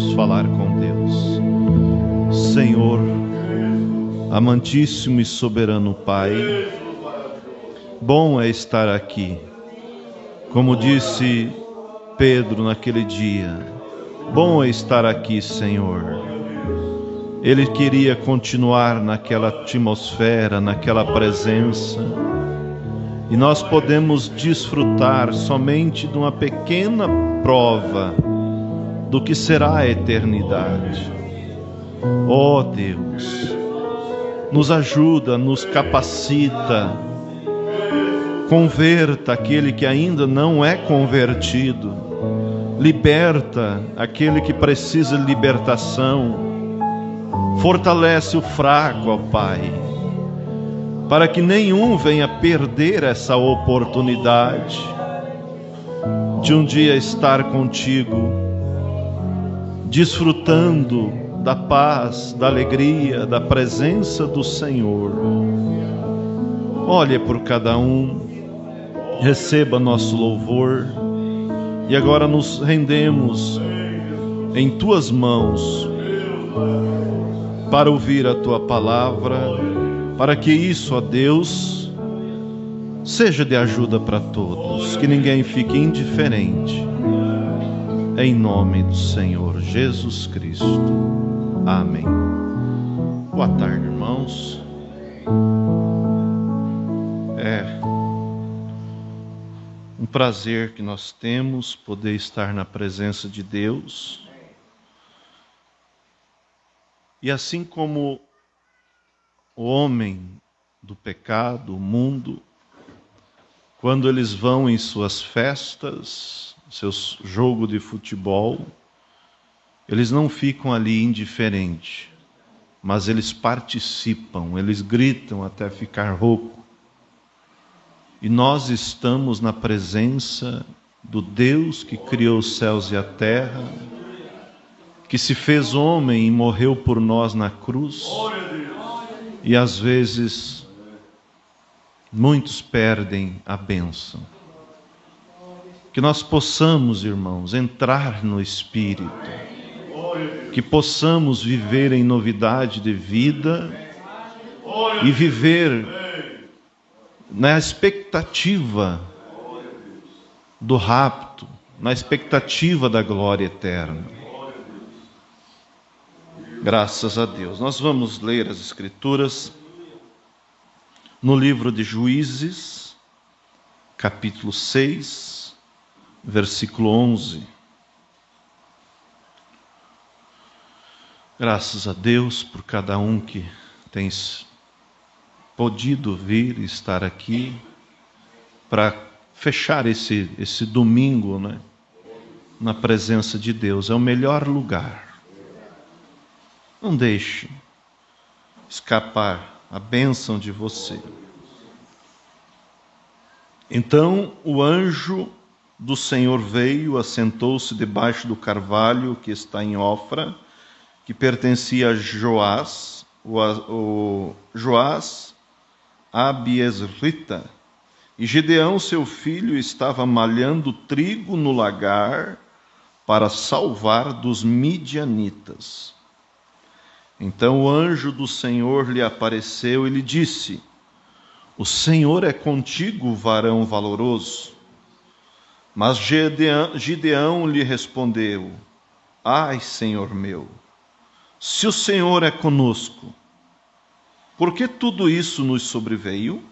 Vamos falar com Deus. Senhor, amantíssimo e soberano Pai, bom é estar aqui. Como disse Pedro naquele dia, bom é estar aqui, Senhor. Ele queria continuar naquela atmosfera, naquela presença, e nós podemos desfrutar somente de uma pequena prova do que será a eternidade. Ó Deus, nos ajuda, nos capacita, converta aquele que ainda não é convertido, liberta aquele que precisa de libertação, fortalece o fraco, ó Pai, para que nenhum venha perder essa oportunidade de um dia estar contigo, desfrutando da paz, da alegria, da presença do Senhor. Olha por cada um, receba nosso louvor, e agora nos rendemos em Tuas mãos para ouvir a Tua palavra, para que isso, ó Deus, seja de ajuda para todos, que ninguém fique indiferente. Em nome do Senhor Jesus Cristo. Amém. Boa tarde, irmãos. É um prazer que nós temos poder estar na presença de Deus. E assim como o homem do pecado, o mundo, quando eles vão em suas festas, seus jogos de futebol, eles não ficam ali indiferentes, mas eles participam, eles gritam até ficar rouco. E nós estamos na presença do Deus que criou os céus e a terra, que se fez homem e morreu por nós na cruz. E às vezes muitos perdem a bênção. Que nós possamos, irmãos, entrar no Espírito, que possamos viver em novidade de vida e viver na expectativa do rapto, na expectativa da glória eterna. Graças a Deus. Nós vamos ler as Escrituras no livro de Juízes, capítulo 6, versículo 11. Graças a Deus por cada um que tem podido vir e estar aqui para fechar esse domingo, né, na presença de Deus. É o melhor lugar. Não deixe escapar a bênção de você. Então o anjo do Senhor veio, assentou-se debaixo do carvalho que está em Ofra, que pertencia a Joás, Joás Abiesrita. E Gideão, seu filho, estava malhando trigo no lagar para salvar dos midianitas. Então o anjo do Senhor lhe apareceu e lhe disse: O Senhor é contigo, varão valoroso. Mas Gideão lhe respondeu: Ai, Senhor meu, se o Senhor é conosco, por que tudo isso nos sobreveio?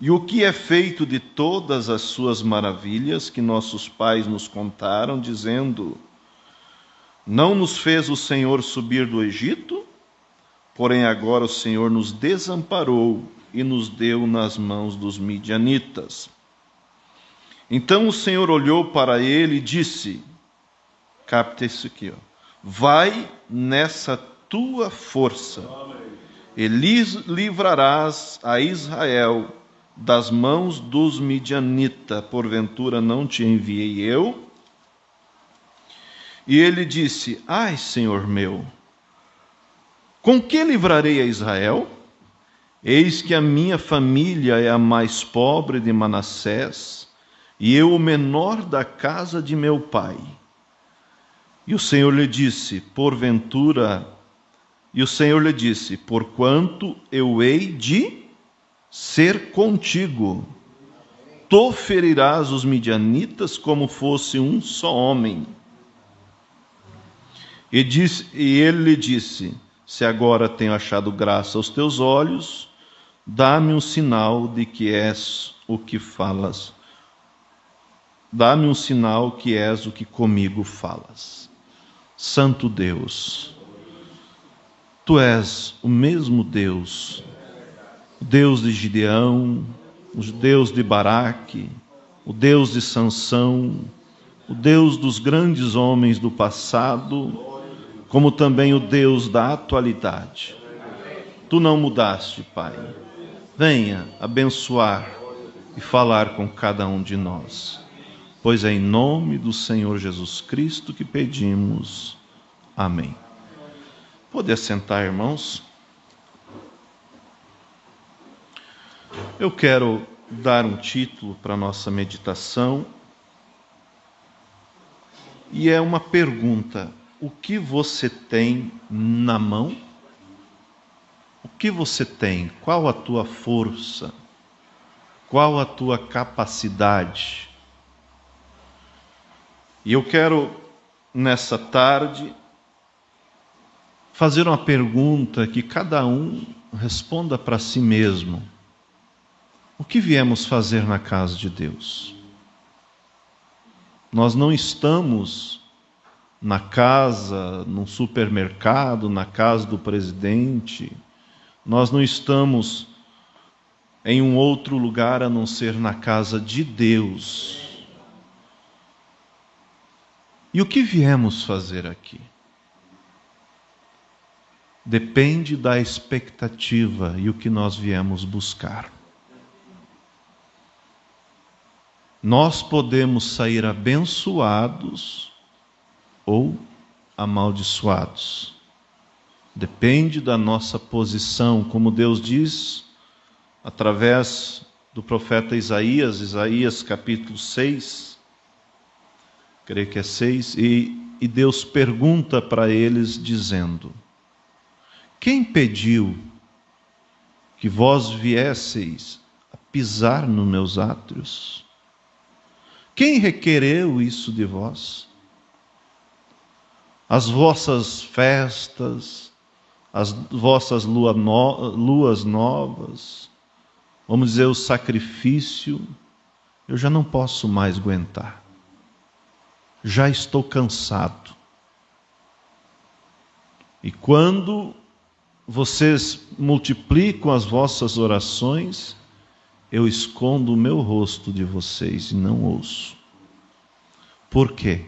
E o que é feito de todas as suas maravilhas que nossos pais nos contaram, dizendo: Não nos fez o Senhor subir do Egito? Porém agora o Senhor nos desamparou e nos deu nas mãos dos midianitas. Então o Senhor olhou para ele e disse, capta isso aqui, vai nessa tua força, e livrarás a Israel das mãos dos midianitas, porventura não te enviei eu? E ele disse, ai, Senhor meu, com que livrarei a Israel? Eis que a minha família é a mais pobre de Manassés, e eu o menor da casa de meu pai. E o Senhor lhe disse, porquanto eu hei de ser contigo, tu ferirás os midianitas como fosse um só homem. E ele lhe disse, se agora tenho achado graça aos teus olhos, dá-me um sinal de que és o que falas. Dá-me um sinal que és o que comigo falas. Santo Deus, Tu és o mesmo Deus, o Deus de Gideão, o Deus de Baraque, o Deus de Sansão, o Deus dos grandes homens do passado, como também o Deus da atualidade. Tu não mudaste, Pai. Venha abençoar e falar com cada um de nós, pois é em nome do Senhor Jesus Cristo que pedimos. Amém. Pode assentar, irmãos. Eu quero dar um título para a nossa meditação, e é uma pergunta: o que você tem na mão? O que você tem? Qual a tua força? Qual a tua capacidade? E eu quero, nessa tarde, fazer uma pergunta que cada um responda para si mesmo. O que viemos fazer na casa de Deus? Nós não estamos na casa, num supermercado, na casa do presidente. Nós não estamos em um outro lugar a não ser na casa de Deus. E o que viemos fazer aqui? Depende da expectativa e o que nós viemos buscar. Nós podemos sair abençoados ou amaldiçoados. Depende da nossa posição, como Deus diz através do profeta Isaías capítulo 6, creio que é 6, e Deus pergunta para eles dizendo: quem pediu que vós viesseis a pisar nos meus átrios? Quem requereu isso de vós? As vossas festas, as vossas luas novas, vamos dizer, o sacrifício, eu já não posso mais aguentar. Já estou cansado. E quando vocês multiplicam as vossas orações, eu escondo o meu rosto de vocês e não ouço. Por quê?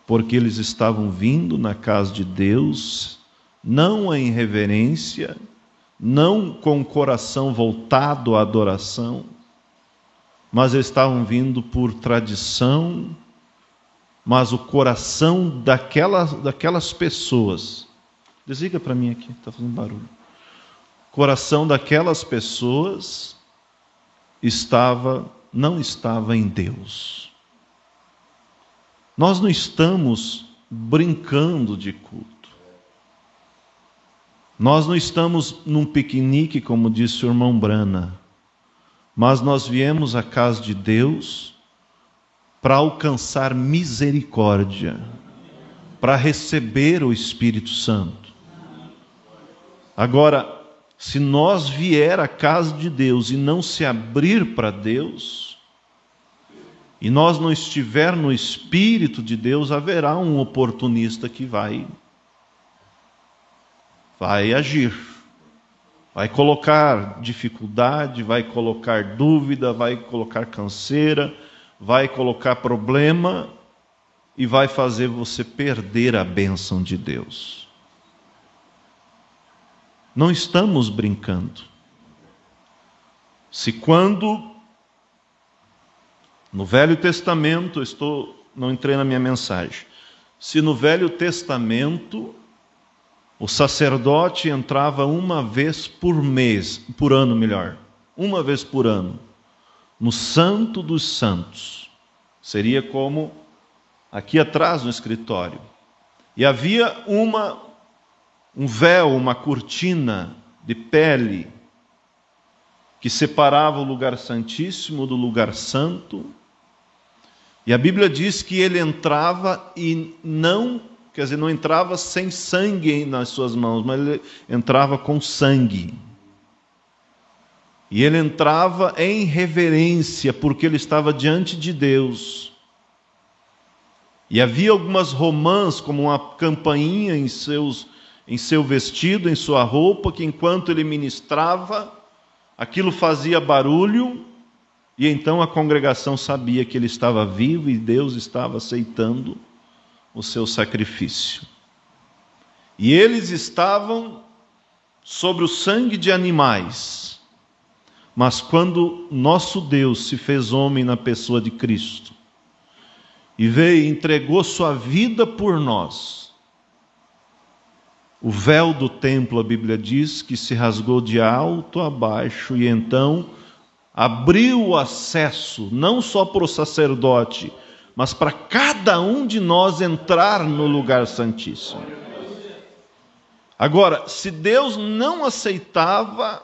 Porque eles estavam vindo na casa de Deus, não em reverência, não com o coração voltado à adoração, mas eles estavam vindo por tradição, mas o coração daquelas pessoas, desliga para mim aqui, está fazendo barulho. O coração daquelas pessoas não estava em Deus. Nós não estamos brincando de culto. Nós não estamos num piquenique, como disse o irmão Brana, mas nós viemos à casa de Deus para alcançar misericórdia, para receber o Espírito Santo. Agora, se nós vier à casa de Deus e não se abrir para Deus, e nós não estiver no Espírito de Deus, haverá um oportunista que vai agir, vai colocar dificuldade, vai colocar dúvida, vai colocar canseira, vai colocar problema e vai fazer você perder a bênção de Deus. Não estamos brincando. Se quando no Velho Testamento, não entrei na minha mensagem, se no Velho Testamento o sacerdote entrava uma vez por ano, uma vez por ano, no Santo dos Santos, seria como aqui atrás no escritório. E havia um véu, uma cortina de pele que separava o lugar santíssimo do lugar santo. E a Bíblia diz que ele entrava e não entrava sem sangue nas suas mãos, mas ele entrava com sangue. E ele entrava em reverência, porque ele estava diante de Deus. E havia algumas romãs, como uma campainha em seu vestido, em sua roupa, que enquanto ele ministrava, aquilo fazia barulho, e então a congregação sabia que ele estava vivo e Deus estava aceitando o seu sacrifício. E eles estavam sobre o sangue de animais, mas quando nosso Deus se fez homem na pessoa de Cristo, e veio e entregou sua vida por nós, o véu do templo, a Bíblia diz, que se rasgou de alto a baixo, e então abriu o acesso, não só para o sacerdote, mas para cada um de nós entrar no lugar santíssimo. Agora, se Deus não aceitava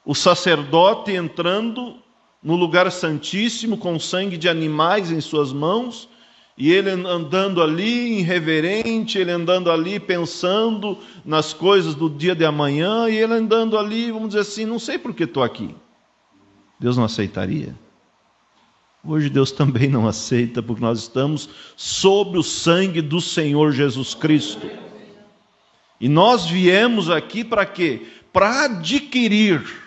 o sacerdote entrando no lugar santíssimo com sangue de animais em suas mãos, e ele andando ali irreverente, ele andando ali pensando nas coisas do dia de amanhã, e ele andando ali, vamos dizer assim, não sei por que estou aqui. Deus não aceitaria? Hoje Deus também não aceita, porque nós estamos sob o sangue do Senhor Jesus Cristo. E nós viemos aqui para quê? Para adquirir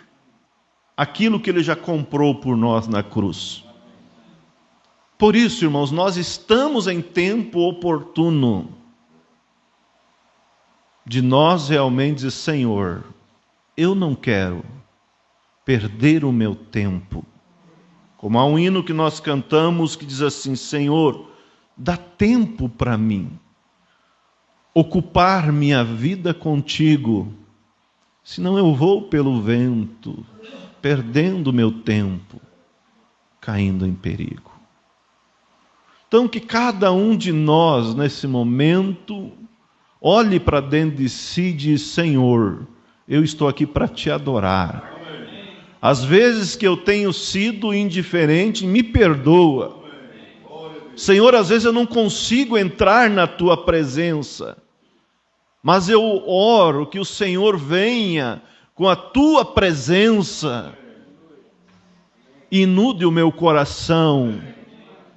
aquilo que Ele já comprou por nós na cruz. Por isso, irmãos, nós estamos em tempo oportuno de nós realmente dizer: Senhor, eu não quero perder o meu tempo. Como há um hino que nós cantamos que diz assim: Senhor, dá tempo para mim ocupar minha vida contigo, senão eu vou pelo vento, perdendo meu tempo, caindo em perigo. Então que cada um de nós, nesse momento, olhe para dentro de si e diz: Senhor, eu estou aqui para te adorar. Às vezes que eu tenho sido indiferente, me perdoa. Senhor, às vezes eu não consigo entrar na tua presença, mas eu oro que o Senhor venha com a tua presença, inunde o meu coração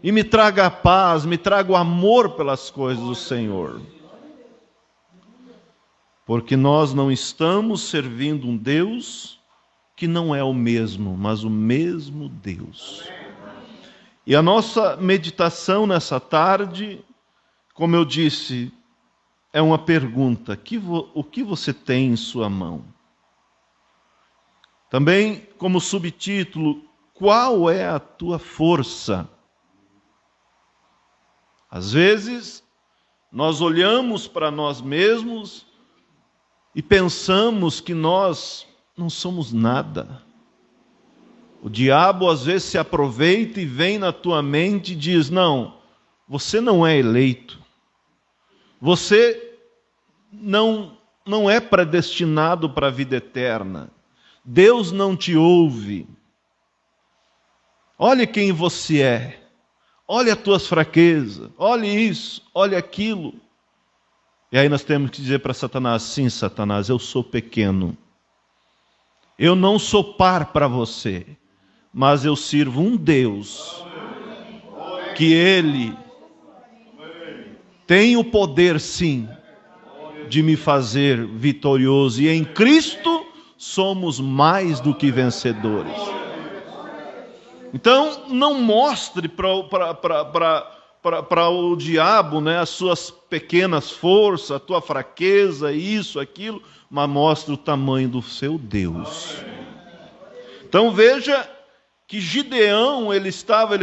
e me traga a paz, me traga o amor pelas coisas do Senhor. Porque nós não estamos servindo um Deus que não é o mesmo, mas o mesmo Deus. E a nossa meditação nessa tarde, como eu disse, é uma pergunta: o que você tem em sua mão? Também, como subtítulo, qual é a tua força? Às vezes, nós olhamos para nós mesmos e pensamos que nós não somos nada. O diabo às vezes se aproveita e vem na tua mente e diz: não, você não é eleito. Você não é predestinado para a vida eterna. Deus não te ouve. Olha quem você é. Olha as tuas fraquezas. Olha isso, olha aquilo. E aí nós temos que dizer para Satanás: sim, Satanás, eu sou pequeno. Eu não sou par para você, mas eu sirvo um Deus que Ele tem o poder, sim, de me fazer vitorioso. E em Cristo somos mais do que vencedores. Então, não mostre para o diabo, né, as suas pequenas forças, a tua fraqueza, isso, aquilo, mas mostre o tamanho do seu Deus. Então veja que Gideão, ele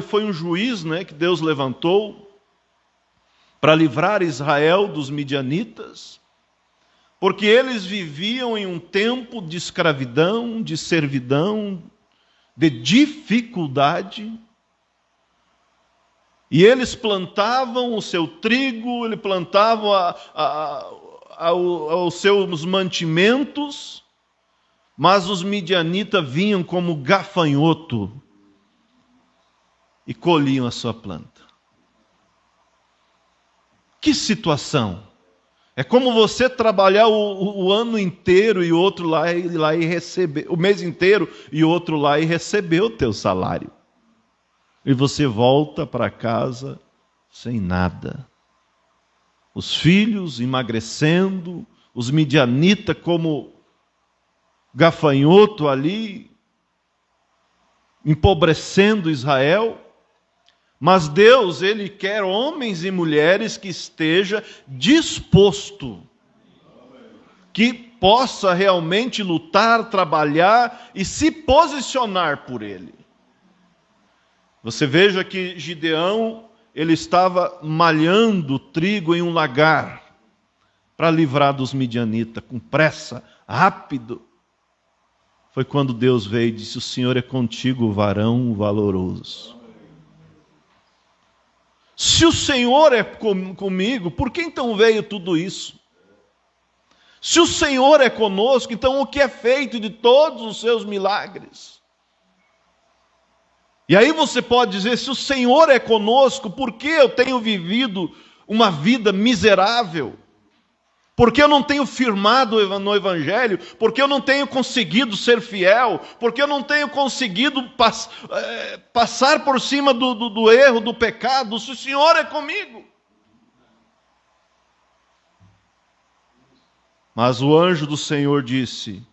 foi um juiz, né, que Deus levantou para livrar Israel dos midianitas, porque eles viviam em um tempo de escravidão, de servidão, de dificuldade. E eles plantavam o seu trigo, eles plantavam os seus mantimentos, mas os midianitas vinham como gafanhoto e colhiam a sua planta. Que situação! É como você trabalhar o ano inteiro e outro lá e receber, o mês inteiro e outro lá e receber o teu salário. E você volta para casa sem nada. Os filhos emagrecendo, os midianitas como gafanhoto ali, empobrecendo Israel. Mas Deus, Ele quer homens e mulheres que esteja disposto, que possa realmente lutar, trabalhar e se posicionar por Ele. Você veja que Gideão, ele estava malhando trigo em um lagar para livrar dos midianitas, com pressa, rápido. Foi quando Deus veio e disse: o Senhor é contigo, varão valoroso. Se o Senhor é comigo, por que então veio tudo isso? Se o Senhor é conosco, então o que é feito de todos os seus milagres? E aí você pode dizer: se o Senhor é conosco, por que eu tenho vivido uma vida miserável? Por que eu não tenho firmado no Evangelho? Por que eu não tenho conseguido ser fiel? Por que eu não tenho conseguido passar por cima do erro, do pecado? Se o Senhor é comigo. Mas o anjo do Senhor disse: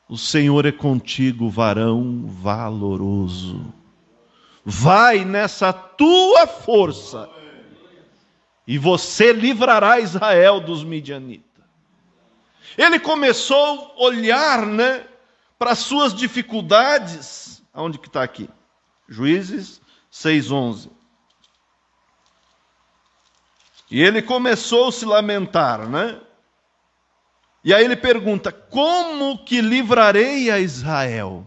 o Senhor é contigo, varão valoroso. Vai nessa tua força e você livrará Israel dos midianitas. Ele começou a olhar, para as suas dificuldades. Aonde que está aqui? Juízes 6:11. E ele começou a se lamentar, E aí ele pergunta: como que livrarei a Israel?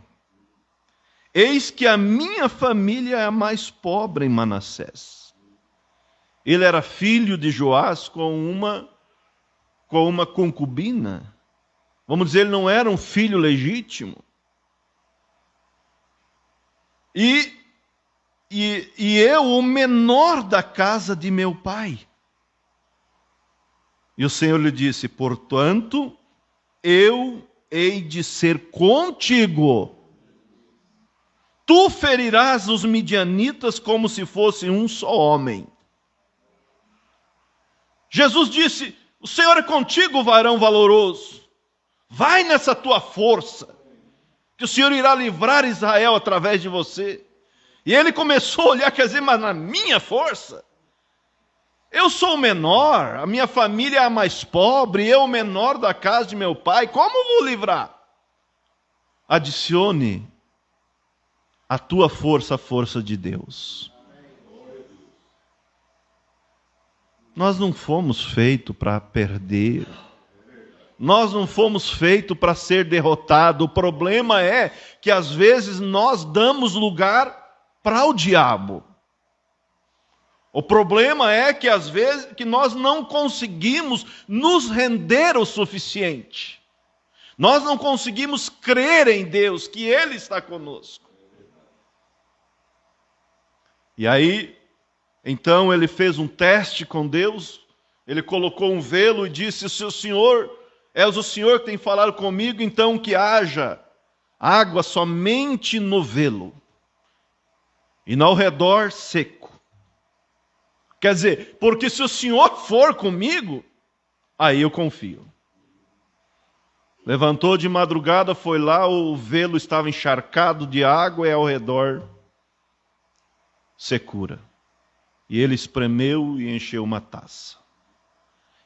Eis que a minha família é a mais pobre em Manassés. Ele era filho de Joás com uma concubina. Vamos dizer, ele não era um filho legítimo. E eu, o menor da casa de meu pai. E o Senhor lhe disse: portanto, eu hei de ser contigo. Tu ferirás os midianitas como se fosse um só homem. Jesus disse: o Senhor é contigo, varão valoroso. Vai nessa tua força, que o Senhor irá livrar Israel através de você. E ele começou a olhar, quer dizer, mas na minha força? Eu sou o menor, a minha família é a mais pobre, eu o menor da casa de meu pai, como vou livrar? Adicione a tua força à força de Deus. Nós não fomos feitos para perder. Nós não fomos feitos para ser derrotados. O problema é que às vezes nós damos lugar para o diabo. O problema é que às vezes que nós não conseguimos nos render o suficiente. Nós não conseguimos crer em Deus, que Ele está conosco. E aí, então ele fez um teste com Deus, ele colocou um velo e disse: se o Senhor, és o Senhor que tem falado comigo, então que haja água somente no velo, e ao redor seco. Quer dizer, porque se o Senhor for comigo, aí eu confio. Levantou de madrugada, foi lá, o velo estava encharcado de água e ao redor secura. E ele espremeu e encheu uma taça.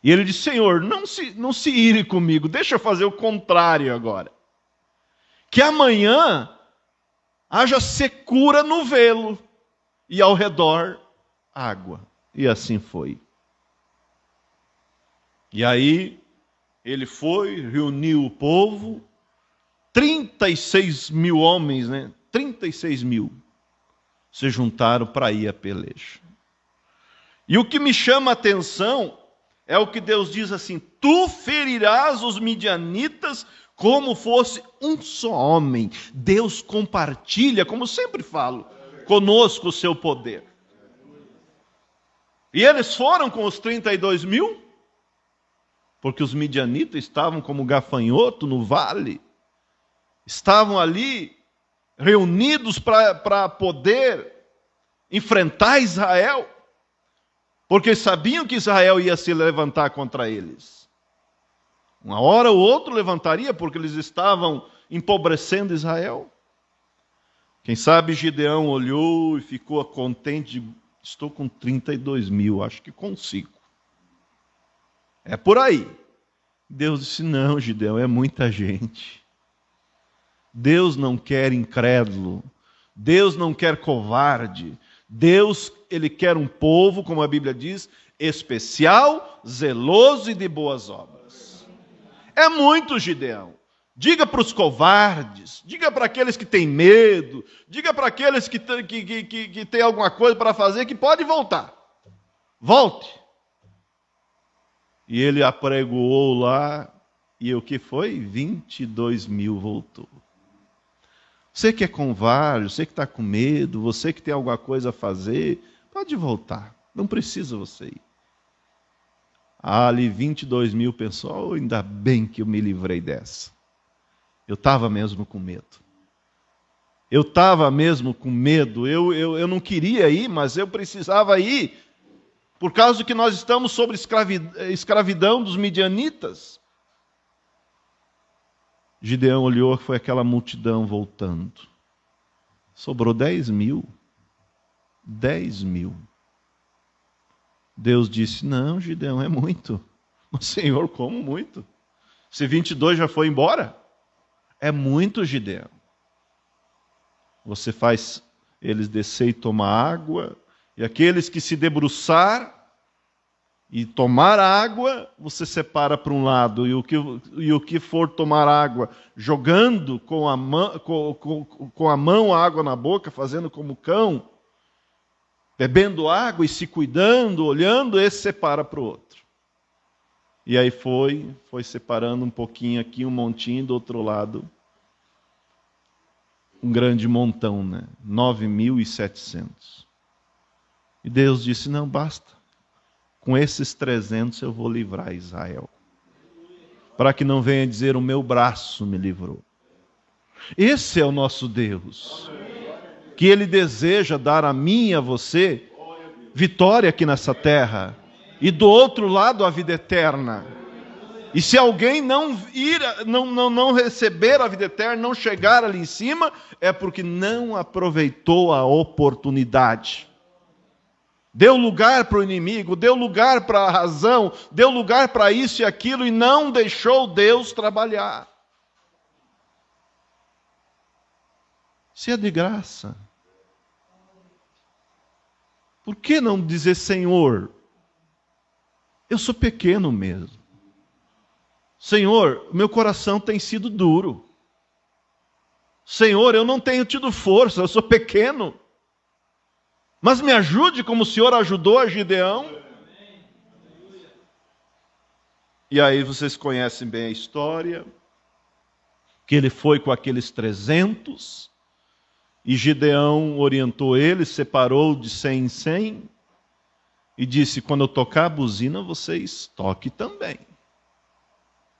E ele disse: Senhor, não se ire comigo, deixa eu fazer o contrário agora. Que amanhã haja secura no velo e ao redor água. E assim foi. E aí ele foi, reuniu o povo, 36 mil homens, 36 mil. se juntaram para ir à peleja. E o que me chama a atenção é o que Deus diz assim: tu ferirás os midianitas como fosse um só homem. Deus compartilha, como sempre falo, conosco o seu poder. E eles foram com os 32 mil, porque os midianitas estavam como gafanhoto no vale, estavam ali reunidos para poder enfrentar Israel, porque sabiam que Israel ia se levantar contra eles. Uma hora ou outra levantaria, porque eles estavam empobrecendo Israel. Quem sabe Gideão olhou e ficou contente: estou com 32 mil, acho que consigo. É por aí. Deus disse: não, Gideão, é muita gente. Deus não quer incrédulo. Deus não quer covarde. Deus, Ele quer um povo, como a Bíblia diz, especial, zeloso e de boas obras. É muito, Gideão. Diga para os covardes, diga para aqueles que têm medo, diga para aqueles que têm alguma coisa para fazer, que pode voltar. Volte. E ele apregoou lá, e o que foi? 22 mil voltou. Você que é covarde, você que está com medo, você que tem alguma coisa a fazer, pode voltar, não precisa você ir. Ali 22 mil pensou: oh, ainda bem que eu me livrei dessa. Eu estava mesmo com medo. Eu estava mesmo com medo. Eu não queria ir, mas eu precisava ir. Por causa que nós estamos sob escravidão dos midianitas. Gideão olhou, foi aquela multidão voltando. Sobrou 10 mil. 10 mil. Deus disse: não, Gideão, é muito. O Senhor, como muito? Se 22 já foi embora? É muito, Gideão. Você faz eles descer e tomar água, e aqueles que se debruçar e tomar água, você separa para um lado, e o que for tomar água, jogando com a mão a água na boca, fazendo como cão, bebendo água e se cuidando, olhando, esse separa para o outro. E aí foi separando um pouquinho aqui, um montinho, do outro lado um grande montão, né? 9.700. E Deus disse: não, basta. Com esses 300 eu vou livrar Israel. Para que não venha dizer: o meu braço me livrou. Esse é o nosso Deus. Que Ele deseja dar a mim e a você vitória aqui nessa terra. E do outro lado a vida eterna. E se alguém não receber a vida eterna, não chegar ali em cima, é porque não aproveitou a oportunidade. Deu lugar para o inimigo, deu lugar para a razão, deu lugar para isso e aquilo e não deixou Deus trabalhar. Se é de graça, por que não dizer: Senhor, eu sou pequeno mesmo. Senhor, meu coração tem sido duro. Senhor, eu não tenho tido força, eu sou pequeno. Mas me ajude como o Senhor ajudou a Gideão. E aí vocês conhecem bem a história, que ele foi com aqueles 300, e Gideão orientou ele, separou de 100 em 100, e disse: quando eu tocar a buzina, vocês toquem também.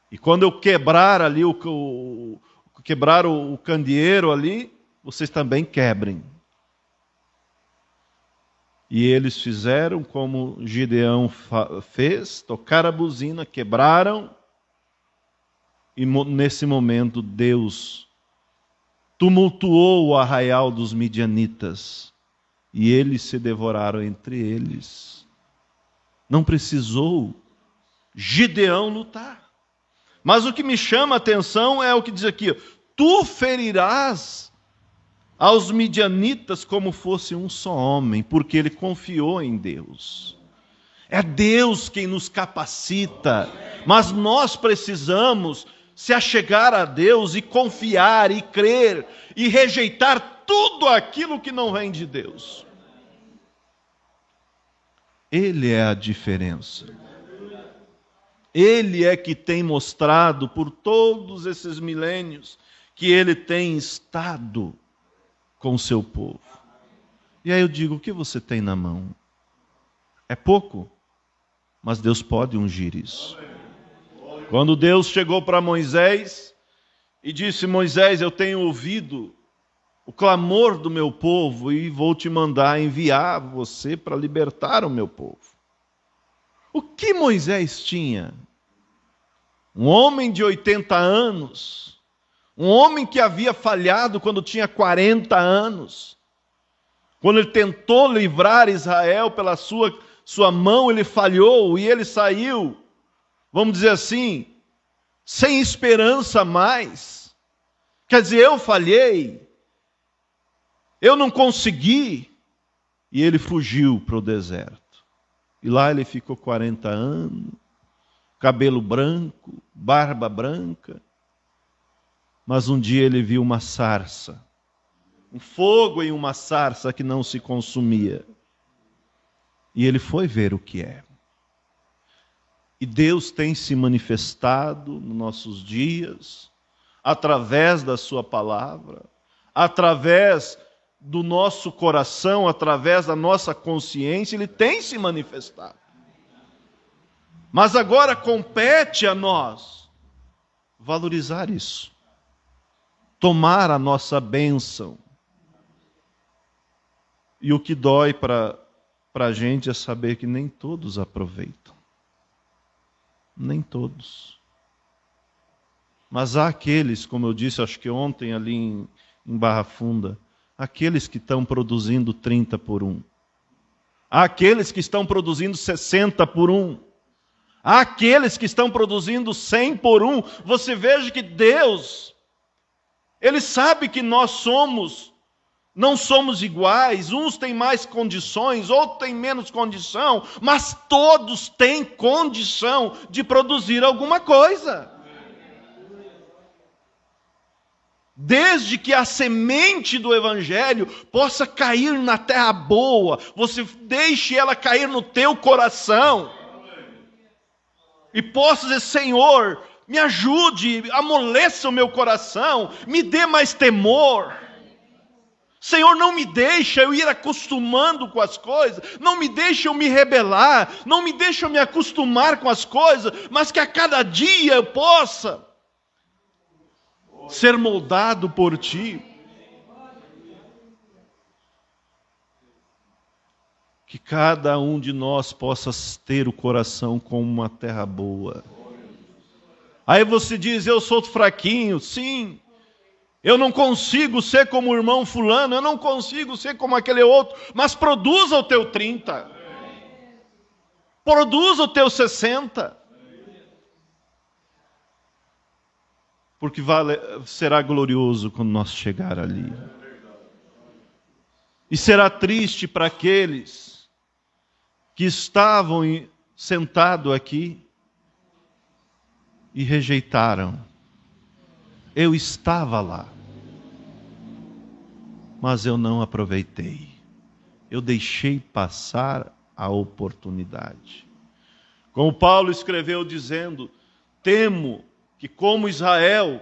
E quando eu quebrar ali quebrar o candeeiro ali, vocês também quebrem. E eles fizeram como Gideão fez, tocaram a buzina, quebraram, e nesse momento Deus tumultuou o arraial dos midianitas, e eles se devoraram entre eles. Não precisou Gideão lutar. Mas o que me chama a atenção é o que diz aqui: tu ferirás aos midianitas como fosse um só homem, porque ele confiou em Deus. É Deus quem nos capacita, mas nós precisamos se achegar a Deus e confiar e crer e rejeitar tudo aquilo que não vem de Deus. Ele é a diferença. Ele é que tem mostrado por todos esses milênios que ele tem estado com o seu povo. E aí eu digo, o que você tem na mão? É pouco, mas Deus pode ungir isso. Quando Deus chegou para Moisés e disse, Moisés, eu tenho ouvido o clamor do meu povo e vou te mandar enviar você para libertar o meu povo. O que Moisés tinha? Um homem de 80 anos, um homem que havia falhado quando tinha 40 anos. Quando ele tentou livrar Israel pela sua mão, ele falhou e ele saiu, vamos dizer assim, sem esperança mais. Quer dizer, eu falhei, eu não consegui. E ele fugiu para o deserto. E lá ele ficou 40 anos, cabelo branco, barba branca. Mas um dia ele viu uma sarça, um fogo em uma sarça que não se consumia. E ele foi ver o que é. E Deus tem se manifestado nos nossos dias, através da sua palavra, através do nosso coração, através da nossa consciência, Ele tem se manifestado. Mas agora compete a nós valorizar isso, tomar a nossa bênção. E o que dói para a gente é saber que nem todos aproveitam. Nem todos. Mas há aqueles, como eu disse, acho que ontem ali em Barra Funda, aqueles que estão produzindo 30 por 1. Há aqueles que estão produzindo 60 por 1. Há aqueles que estão produzindo 100 por 1. Você veja que Deus, Ele sabe que nós não somos iguais, uns têm mais condições, outros têm menos condição, mas todos têm condição de produzir alguma coisa. Desde que a semente do Evangelho possa cair na terra boa, você deixe ela cair no teu coração, e possa dizer, Senhor, me ajude, amoleça o meu coração, me dê mais temor. Senhor, não me deixa eu ir acostumando com as coisas, não me deixa eu me rebelar, não me deixa eu me acostumar com as coisas, mas que a cada dia eu possa ser moldado por Ti. Que cada um de nós possa ter o coração como uma terra boa. Aí você diz, eu sou fraquinho, sim. Eu não consigo ser como o irmão fulano, eu não consigo ser como aquele outro, mas produza o teu 30. Produza o teu 60. Porque será glorioso quando nós chegar ali. E será triste para aqueles que estavam sentados aqui e rejeitaram. Eu estava lá, mas eu não aproveitei. Eu deixei passar a oportunidade. Como Paulo escreveu dizendo, temo que como Israel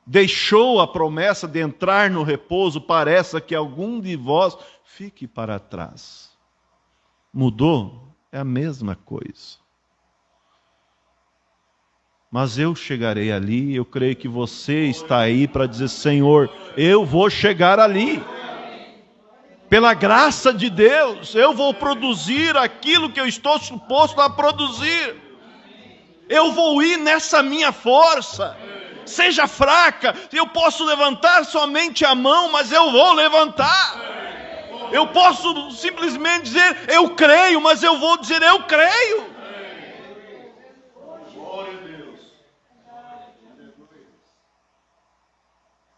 deixou a promessa de entrar no repouso, pareça que algum de vós fique para trás. Mudou? É a mesma coisa. Mas eu chegarei ali, eu creio que você está aí para dizer, Senhor, eu vou chegar ali. Pela graça de Deus, eu vou produzir aquilo que eu estou suposto a produzir. Eu vou ir nessa minha força. Seja fraca, eu posso levantar somente a mão, mas eu vou levantar. Eu posso simplesmente dizer, eu creio, mas eu vou dizer, eu creio.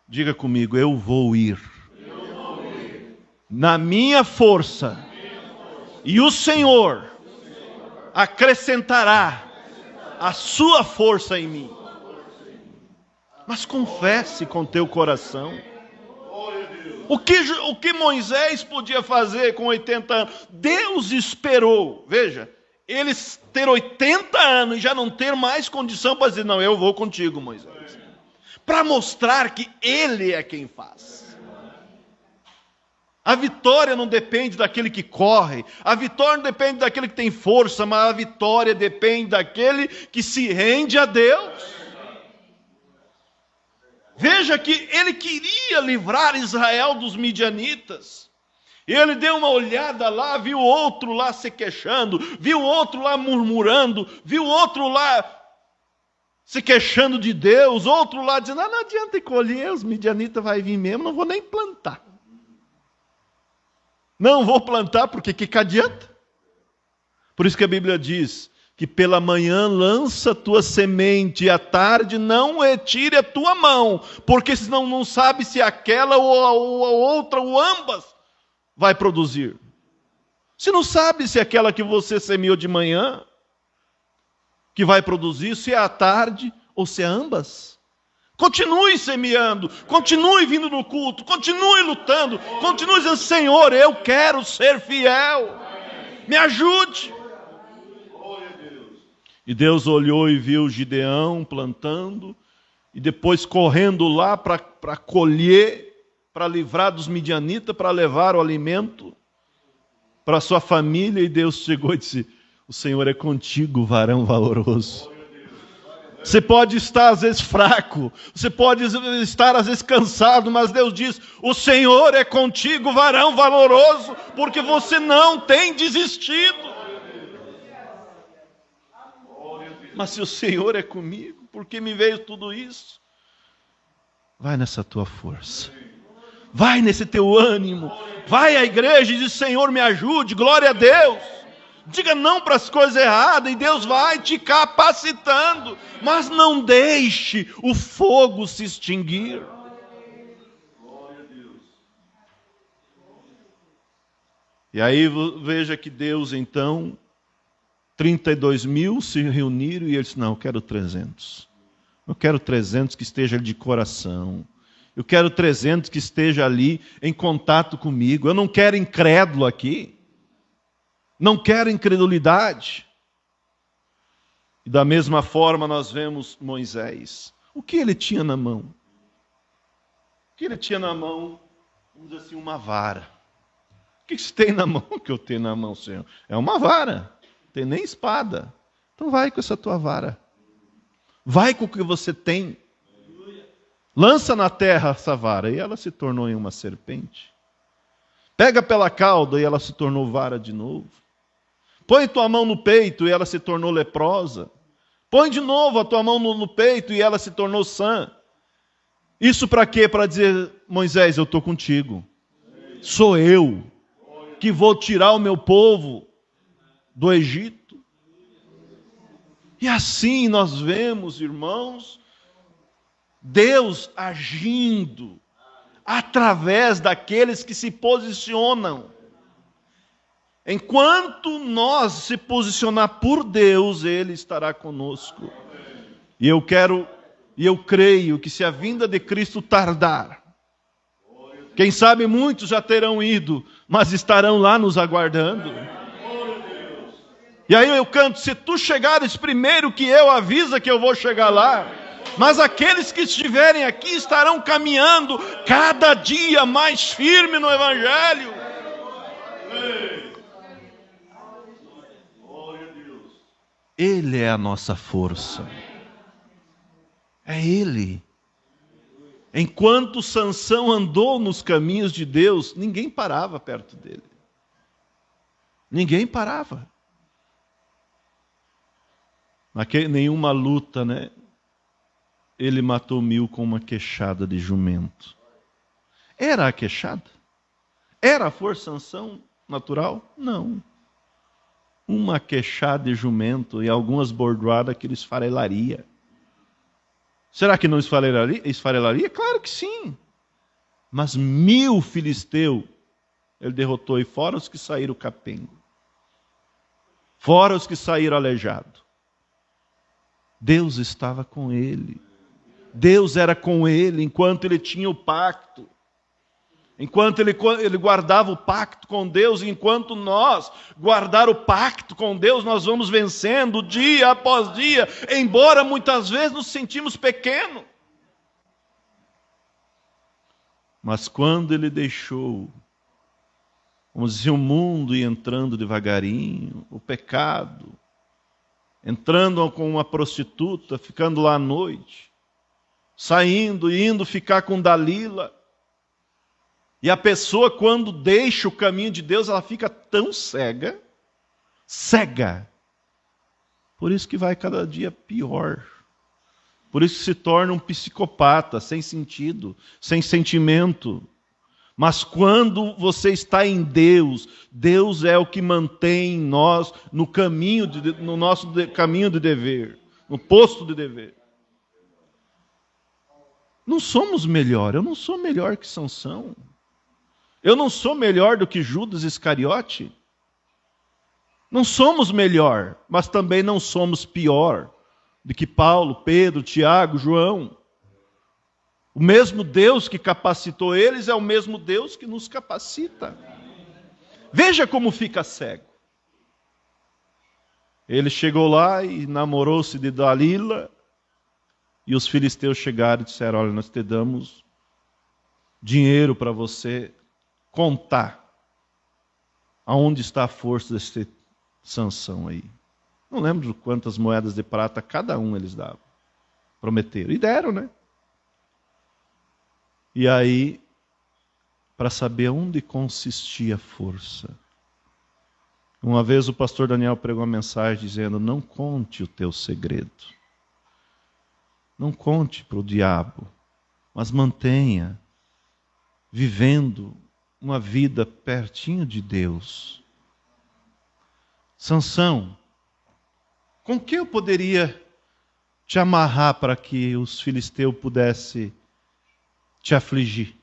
Diga comigo, eu vou ir. Na minha força. E o Senhor acrescentará a sua força em mim. Mas confesse com teu coração. O que Moisés podia fazer com 80 anos? Deus esperou, veja, eles ter 80 anos e já não ter mais condição para dizer, não, eu vou contigo, Moisés. Para mostrar que Ele é quem faz. A vitória não depende daquele que corre, a vitória não depende daquele que tem força, mas a vitória depende daquele que se rende a Deus. Veja que ele queria livrar Israel dos midianitas. Ele deu uma olhada lá, viu outro lá se queixando, viu outro lá murmurando, viu outro lá se queixando de Deus, outro lá dizendo, não adianta colher, os midianitas vão vir mesmo, não vou nem plantar. Não vou plantar, porque que adianta? Por isso que a Bíblia diz que pela manhã lança tua semente e à tarde não retire a tua mão, porque senão não sabe se aquela ou a outra ou ambas vai produzir. Você não sabe se aquela que você semeou de manhã que vai produzir, se é à tarde ou se é ambas. Continue semeando, continue vindo no culto, continue lutando, continue dizendo, Senhor, eu quero ser fiel, me ajude. E Deus olhou e viu Gideão plantando, e depois correndo lá para colher, para livrar dos midianitas, para levar o alimento para sua família, e Deus chegou e disse, o Senhor é contigo, varão valoroso. Você pode estar às vezes fraco, você pode estar às vezes cansado, mas Deus diz, o Senhor é contigo, varão valoroso, porque você não tem desistido. Mas se o Senhor é comigo, por que me veio tudo isso? Vai nessa tua força, vai nesse teu ânimo, vai à igreja e diz, Senhor me ajude, glória a Deus. Diga não para as coisas erradas e Deus vai te capacitando. Mas não deixe o fogo se extinguir. E aí veja que Deus então, 32 mil se reuniram e ele disse, não, eu quero 300. Eu quero 300 que esteja de coração. Eu quero 300 que esteja ali em contato comigo. Eu não quero incrédulo aqui. Não quero incredulidade. E da mesma forma nós vemos Moisés. O que ele tinha na mão? O que ele tinha na mão? Vamos dizer assim, uma vara. O que você tem na mão? O que eu tenho na mão, Senhor? É uma vara. Não tem nem espada. Então vai com essa tua vara. Vai com o que você tem. Lança na terra essa vara. E ela se tornou em uma serpente. Pega pela cauda e ela se tornou vara de novo. Põe tua mão no peito e ela se tornou leprosa. Põe de novo a tua mão no peito e ela se tornou sã. Isso para quê? Para dizer, Moisés, eu estou contigo. Sou eu que vou tirar o meu povo do Egito. E assim nós vemos, irmãos, Deus agindo através daqueles que se posicionam. Enquanto nós se posicionar por Deus, Ele estará conosco. E eu creio que se a vinda de Cristo tardar, quem sabe muitos já terão ido, mas estarão lá nos aguardando. E aí eu canto, se tu chegares primeiro que eu, avisa que eu vou chegar lá. Mas aqueles que estiverem aqui estarão caminhando cada dia mais firme no Evangelho. Ele é a nossa força. É Ele. Enquanto Sansão andou nos caminhos de Deus, ninguém parava perto dele. Ninguém parava. Nenhuma luta, né? Ele matou 1000 com uma queixada de jumento. Era a queixada? Era a força Sansão natural? Não. Uma queixada de jumento e algumas bordoadas que ele esfarelaria. Será que não esfarelaria? Claro que sim. Mas 1000 filisteus ele derrotou, e fora os que saíram capengo. Fora os que saíram aleijados. Deus estava com ele. Deus era com ele enquanto ele tinha o pacto. Enquanto ele guardava o pacto com Deus, enquanto nós guardar o pacto com Deus, nós vamos vencendo dia após dia, embora muitas vezes nos sentimos pequenos. Mas quando ele deixou, vamos dizer, o mundo ir entrando devagarinho, o pecado, entrando com uma prostituta, ficando lá à noite, saindo, indo ficar com Dalila. E a pessoa, quando deixa o caminho de Deus, ela fica tão cega, por isso que vai cada dia pior. Por isso que se torna um psicopata, sem sentido, sem sentimento. Mas quando você está em Deus, Deus é o que mantém nós no nosso caminho de dever, no posto de dever. Não somos melhor, eu não sou melhor que Sansão. Eu não sou melhor do que Judas Iscariote. Não somos melhor, mas também não somos pior do que Paulo, Pedro, Tiago, João. O mesmo Deus que capacitou eles é o mesmo Deus que nos capacita. Veja como fica cego. Ele chegou lá e namorou-se de Dalila, e os filisteus chegaram e disseram: olha, nós te damos dinheiro para você contar aonde está a força desse Sansão aí. Não lembro quantas moedas de prata cada um eles davam. Prometeram. E deram, né? E aí, para saber onde consistia a força. Uma vez o pastor Daniel pregou uma mensagem dizendo: não conte o teu segredo. Não conte para o diabo, mas mantenha vivendo uma vida pertinho de Deus. Sansão, com que eu poderia te amarrar para que os filisteus pudessem te afligir,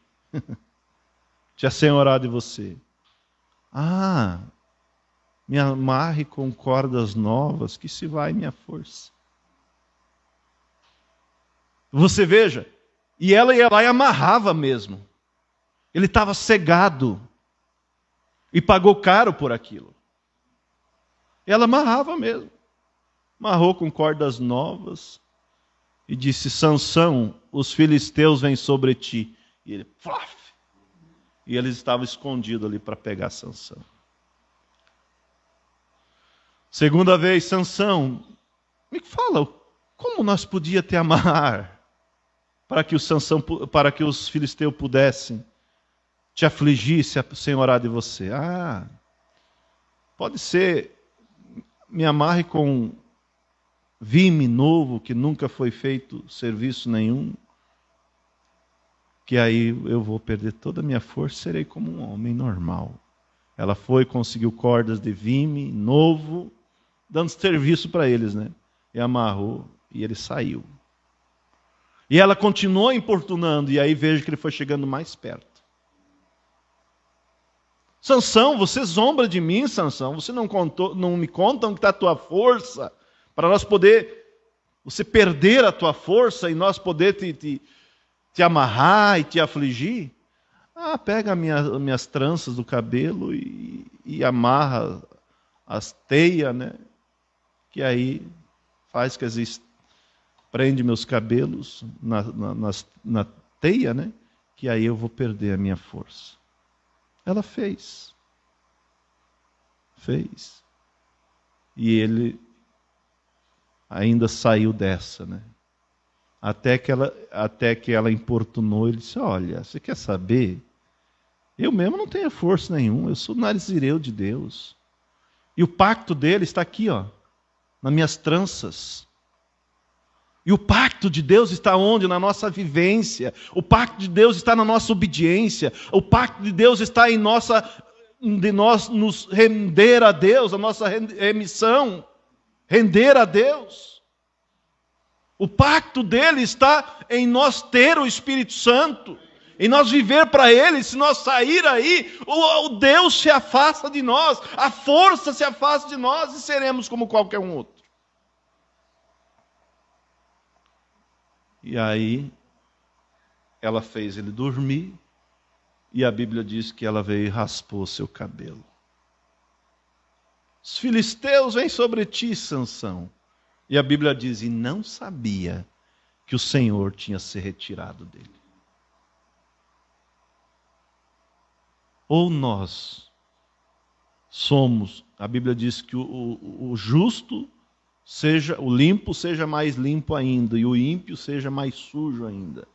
te assenhorar de você? Ah, me amarre com cordas novas, que se vai minha força. Você veja, e ela ia lá e amarrava mesmo. Ele estava cegado e pagou caro por aquilo. Ela amarrava mesmo. Amarrou com cordas novas e disse: Sansão, os filisteus vêm sobre ti. E ele, flaf! E eles estavam escondidos ali para pegar Sansão. Segunda vez, Sansão, me fala, como nós podíamos te amarrar para que os filisteus pudessem te afligir, se assenhorar de você? Ah, pode ser, me amarre com vime novo, que nunca foi feito serviço nenhum, que aí eu vou perder toda a minha força, serei como um homem normal. Ela foi, conseguiu cordas de vime novo, dando serviço para eles, né? E amarrou, e ele saiu. E ela continuou importunando, e aí vejo que ele foi chegando mais perto. Sansão, você zombra de mim, Sansão, você não me conta onde está a tua força, para nós poder, você perder a tua força e nós poder te amarrar e te afligir? Ah, pega minhas tranças do cabelo e amarra as teias, né? Que aí faz que prende meus cabelos na teia, né? Que aí eu vou perder a minha força. Ela fez. E ele ainda saiu dessa, né? Até que ela importunou, ele disse: olha, você quer saber? Eu mesmo não tenho força nenhuma, eu sou nazireu de Deus. E o pacto dele está aqui, ó, nas minhas tranças. E o pacto de Deus está onde? Na nossa vivência. O pacto de Deus está na nossa obediência. O pacto de Deus está de nós nos render a Deus, a nossa remissão. Render a Deus. O pacto dele está em nós ter o Espírito Santo. Em nós viver para Ele. Se nós sair aí, o Deus se afasta de nós. A força se afasta de nós e seremos como qualquer um outro. E aí, ela fez ele dormir E a Bíblia diz que ela veio e raspou seu cabelo. Os filisteus vêm sobre ti, Sansão. E a Bíblia diz, e não sabia que o Senhor tinha se retirado dele. Ou nós somos, a Bíblia diz que o justo seja, o limpo seja mais limpo ainda, e o ímpio seja mais sujo ainda.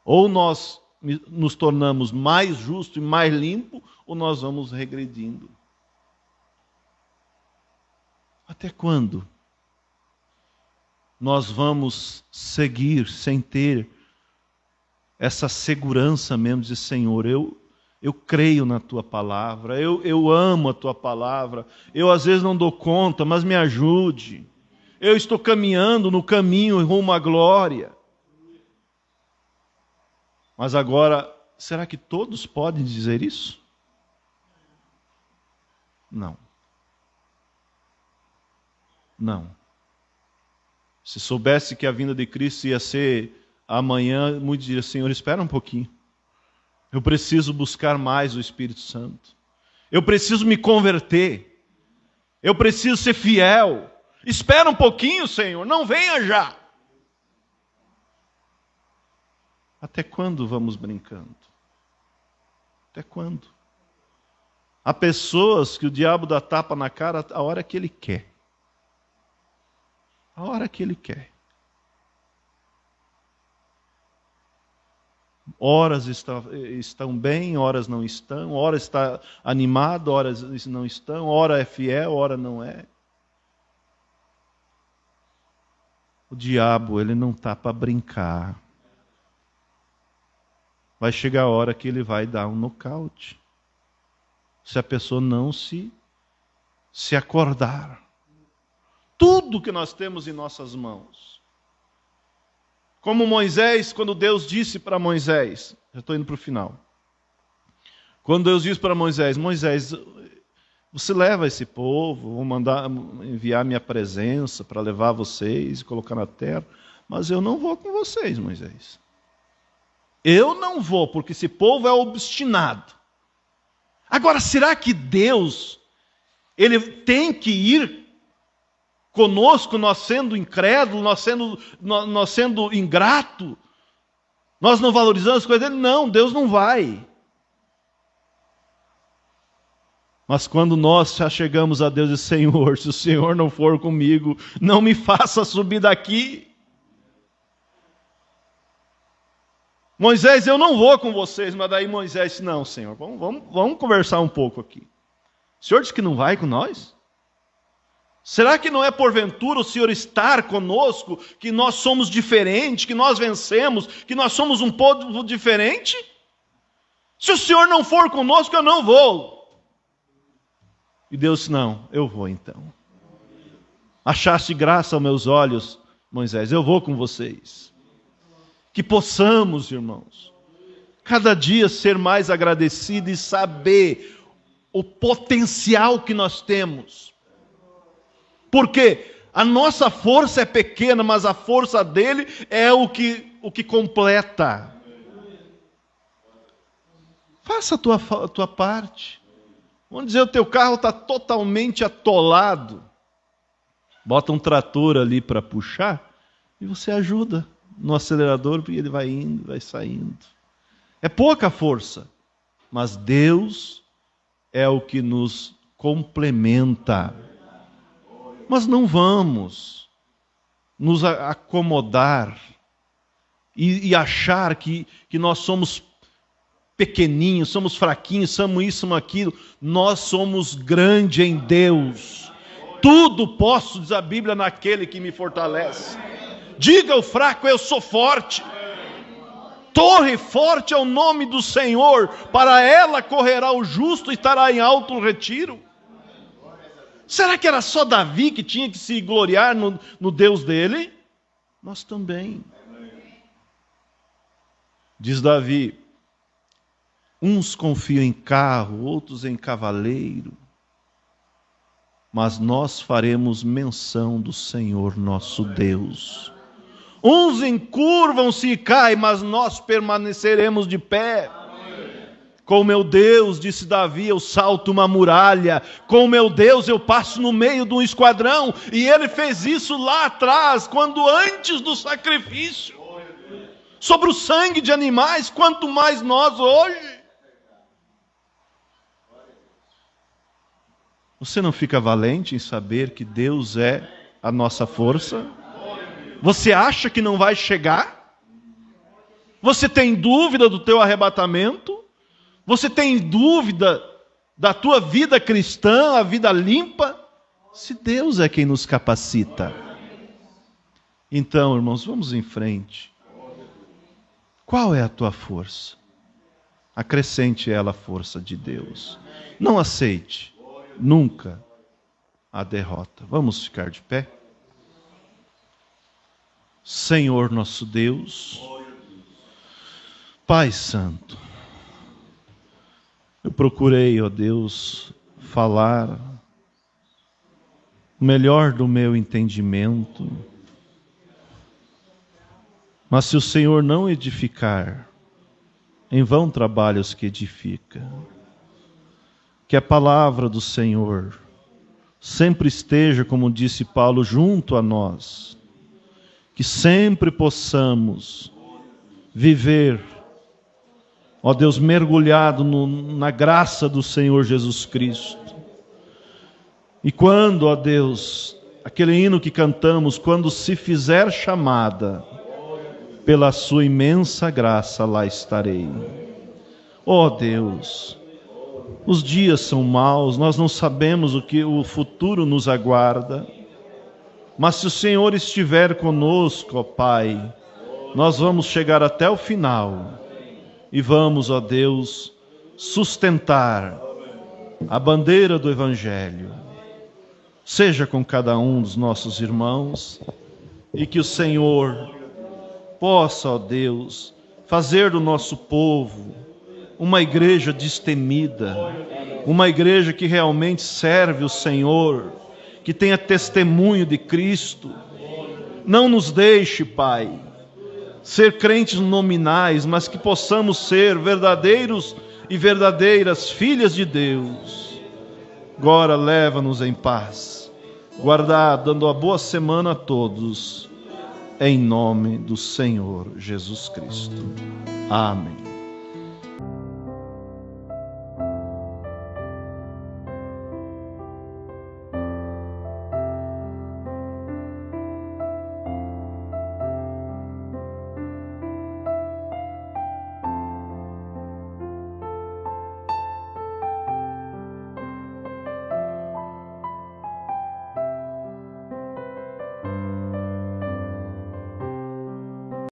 Ou nós nos tornamos mais justos e mais limpos, ou nós vamos regredindo. Até quando nós vamos seguir sem ter essa segurança mesmo de Senhor, eu creio na Tua Palavra, eu amo a Tua Palavra, eu às vezes não dou conta, mas me ajude. Eu estou caminhando no caminho rumo à glória. Mas agora, será que todos podem dizer isso? Não. Não. Se soubesse que a vinda de Cristo ia ser amanhã, muitos diriam, Senhor, espera um pouquinho. Eu preciso buscar mais o Espírito Santo. Eu preciso me converter. Eu preciso ser fiel. Espera um pouquinho, Senhor, não venha já. Até quando vamos brincando? Até quando? Há pessoas que o diabo dá tapa na cara a hora que ele quer. A hora que ele quer. Horas estão bem, horas não estão, horas está animado, horas não estão, hora é fiel, hora não é. O diabo, ele não está para brincar. Vai chegar a hora que ele vai dar um nocaute. Se a pessoa não se acordar. Tudo que nós temos em nossas mãos. Como Moisés, quando Deus disse para Moisés, já estou indo para o final. Quando Deus disse para Moisés, Moisés, você leva esse povo, vou enviar minha presença para levar vocês e colocar na terra, mas eu não vou com vocês, Moisés. Eu não vou, porque esse povo é obstinado. Agora, será que Deus, ele tem que ir conosco, nós sendo incrédulos, nós sendo ingrato, nós não valorizamos as coisas dele? Não, Deus não vai. Mas quando nós já chegamos a Deus e Senhor, se o Senhor não for comigo, não me faça subir daqui. Moisés, eu não vou com vocês, mas daí Moisés disse, não, Senhor, vamos conversar um pouco aqui. O Senhor disse que não vai com nós? Será que não é porventura o Senhor estar conosco, que nós somos diferentes, que nós vencemos, que nós somos um povo diferente? Se o Senhor não for conosco, eu não vou. E Deus disse, não, eu vou então. Achaste graça aos meus olhos, Moisés, eu vou com vocês. Que possamos, irmãos, cada dia ser mais agradecidos e saber o potencial que nós temos. Porque a nossa força é pequena, mas a força dele é o que completa. Faça a tua parte. Vamos dizer, o teu carro está totalmente atolado. Bota um trator ali para puxar e você ajuda no acelerador, porque ele vai indo, vai saindo. É pouca força, mas Deus é o que nos complementa. Mas não vamos nos acomodar e achar que nós somos pequeninhos, somos fraquinhos, somos isso, somos aquilo. Nós somos grandes em Deus. Tudo posso, diz a Bíblia, naquele que me fortalece. Diga ao fraco, eu sou forte. Torre forte é o nome do Senhor. Para ela correrá o justo e estará em alto retiro. Será que era só Davi que tinha que se gloriar no Deus dele? Nós também. Diz Davi, uns confiam em carro, outros em cavaleiro, mas nós faremos menção do Senhor nosso Deus. Uns encurvam-se e caem, mas nós permaneceremos de pé. Com meu Deus, disse Davi, eu salto uma muralha. Com meu Deus eu passo no meio de um esquadrão. E ele fez isso lá atrás, quando antes do sacrifício. Sobre o sangue de animais, quanto mais nós hoje. Você não fica valente em saber que Deus é a nossa força? Você acha que não vai chegar? Você tem dúvida do teu arrebatamento? Você tem dúvida da tua vida cristã, a vida limpa? Se Deus é quem nos capacita. Então, irmãos, vamos em frente. Qual é a tua força? Acrescente ela a força de Deus. Não aceite nunca a derrota. Vamos ficar de pé? Senhor nosso Deus, Pai Santo, eu procurei, ó Deus, falar o melhor do meu entendimento, mas se o Senhor não edificar, em vão trabalha os que edifica. Que a palavra do Senhor sempre esteja, como disse Paulo, junto a nós, que sempre possamos viver, ó Deus, mergulhado na graça do Senhor Jesus Cristo. E quando, ó Deus, aquele hino que cantamos, quando se fizer chamada, pela sua imensa graça lá estarei. Ó Deus, os dias são maus, nós não sabemos o que o futuro nos aguarda, mas se o Senhor estiver conosco, ó Pai, nós vamos chegar até o final. E vamos, ó Deus, sustentar a bandeira do Evangelho. Seja com cada um dos nossos irmãos e que o Senhor possa, ó Deus, fazer do nosso povo uma igreja destemida, uma igreja que realmente serve o Senhor, que tenha testemunho de Cristo. Não nos deixe, Pai, ser crentes nominais, mas que possamos ser verdadeiros e verdadeiras filhas de Deus. Agora leva-nos em paz, guardar, dando a boa semana a todos, em nome do Senhor Jesus Cristo. Amém.